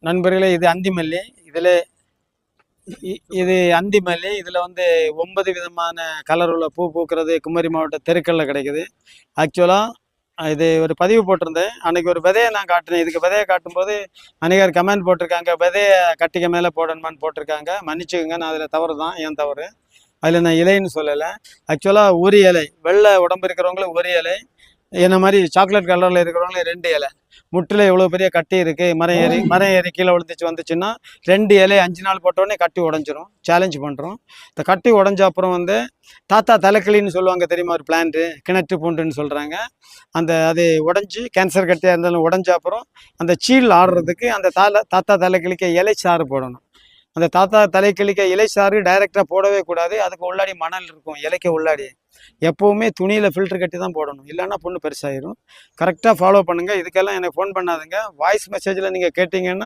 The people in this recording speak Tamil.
நண்பர்களே, இது அந்திமல்லி. இது அந்திமல்லி. இதில் வந்து 9 விதமான கலர் உள்ள பூ பூக்கிறது குமரி மாவட்ட தெருக்களில் கிடைக்குது. ஆக்சுவலாக இது ஒரு பதிவு போட்டிருந்தேன். அன்றைக்கி ஒரு விதையை நான் காட்டினேன். இதுக்கு விதையை காட்டும்போது அநேகர் கமெண்ட் போட்டிருக்காங்க, விதையை கட்டிக்க மேலே போடணுமான்னு போட்டிருக்காங்க. மன்னிச்சுக்கோங்க, நான் அதில் தவறு தான், ஏன் தவறு. அதில் நான் இலைன்னு சொல்லலை. ஆக்சுவலாக ஒரு இலை, வெள்ளை உடம்பு இருக்கிறவங்களுக்கு ஒரு இலை, என்ன மாதிரி சாக்லேட் கலரில் இருக்கிறவங்களுக்கு 2 இலை. முட்டில் எவ்வளோ பெரிய கட்டி இருக்குது, மரம் ஏறி கீழே விழுந்துச்சு வந்துச்சுன்னா 2 இலை 5 நாள் போட்டோடனே கட்டி உடஞ்சிரும். சேலஞ்ச் பண்ணுறோம். இந்த கட்டி உடஞ்ச அப்புறம் வந்து தாத்தா தலைக்கிளின்னு சொல்லுவாங்க தெரியுமா, ஒரு பிளான்ட்டு, கிணற்று பூண்டுன்னு சொல்கிறாங்க. அது உடஞ்சி கேன்சர் கட்டியாக இருந்தாலும் உடஞ்ச அப்புறம் அந்த சீல் ஆடுறதுக்கு அந்த தாத்தா தலைக்கிளிக்க இலை சாறு போடணும். அந்த தாத்தா தலைக்கிளிக்க இலை சாறு டைரெக்டாக போடவே கூடாது. அதுக்கு உள்ளாடி மணல் இருக்கும், இலைக்கு உள்ளாடி. எப்போவுமே துணியில் ஃபில்ட்ரு கட்டி தான் போடணும், இல்லைன்னா புண்ணு பெருசாயிரும். கரெக்டாக ஃபாலோ பண்ணுங்கள். இதுக்கெல்லாம் எனக்கு ஃபோன் பண்ணாதுங்க. வாய்ஸ் மெசேஜில் நீங்கள் கேட்டிங்கன்னா